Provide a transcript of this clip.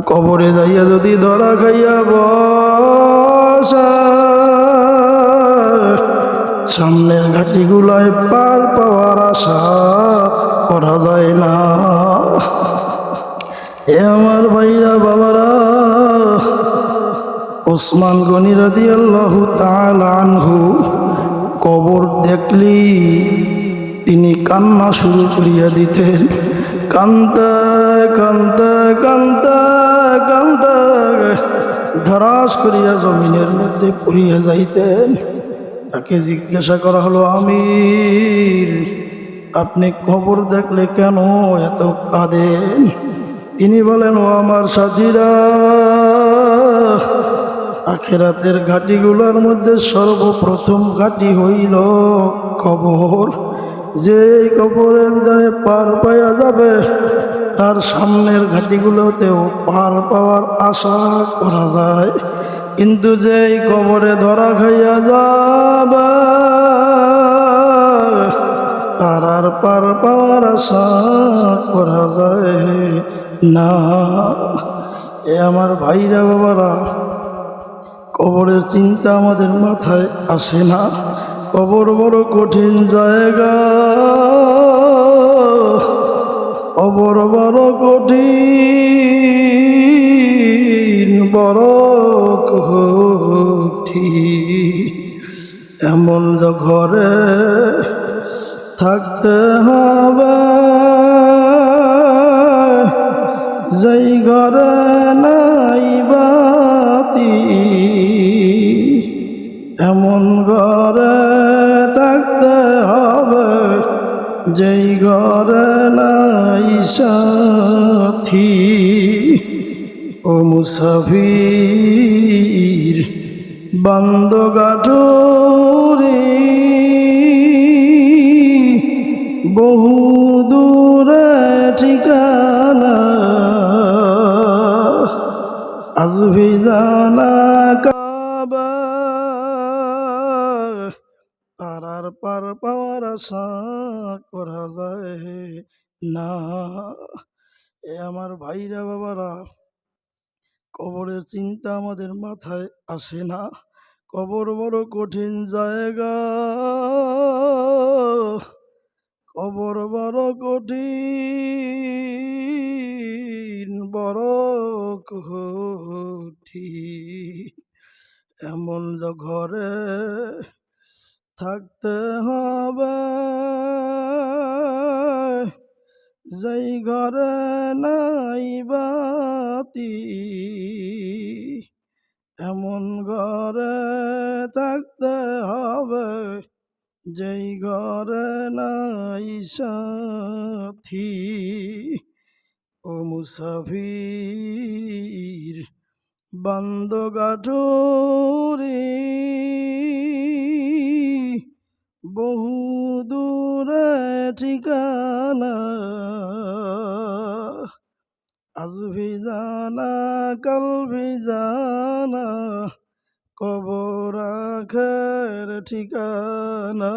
কবরে যাইয়া যদি ধরা খাইয়া বসা, সামনের ঘাটিগুলায় পার পাওয়ার আশা করা যায় না। এ আমার ভাইরা বাবারা, ওসমান গনি রাদিয়াল্লাহু তাআলা আনহু কবর দেখলি তিনি কান্না শুরু করিয়া দিতেন। কান্তা কান্তা কান্তা কান্তা ধরাস করিয়া জমিনের মধ্যে পড়িয়া যাইতেন। তাকে জিজ্ঞাসা করা হলো, আমির, আপনি কবর দেখলে কেন এত কাঁদেন? তিনি বলেন, ও আমার সাথীরা, আখিরাতের ঘাটিগুলোর মধ্যে সর্বপ্রথম ঘাটি হইল কবর। যে কবরের ভিতরে পার পাওয়া যাবে, তার সামনের ঘাটিগুলোতেও পার পাওয়ার আশা করা যায়। কিন্তু যেই কবরে ধরা খাইয়া যাবে, তার আর পার পাওয়ার আশা করা যায় না। এ আমার ভাইরা বাবারা, কবরের চিন্তা আমাদের মাথায় আসে না। কবর বড় কঠিন জায়গা, কবর বড় কঠিন, বড় কঠিন। এমন যে ঘরে থাকতে হবে, যেই ঘরে নাই বাতি, এমন ঘরে থাকতে হবে, যেই ঘরে নাই সাথী। ও মুসাফির, বান্দ গাঠুরি, বহু দূরে ঠিকানা, আজ ভি জানা কাবা, তার আর পার পাওয়ার আশা করা যায় না। এ আমার ভাইরা বাবারা, কবরের চিন্তা আমাদের মাথায় আসে না। কবর বড় কঠিন জায়গা, কবর বড় কঠিন, বড় কঠিন। এমন যে ঘরে থাকতে হবে, যেই ঘরে নাই বাতি, এমন ঘরে থাকতে হবে, যেই ঘরে নাই সাথী। ও মুসাফির, বান্দ গাঠুরি, বহু দূরে ঠিকানা, আজ ভি জানা কাল ভি জানা, কবর আখের ঠিকানা।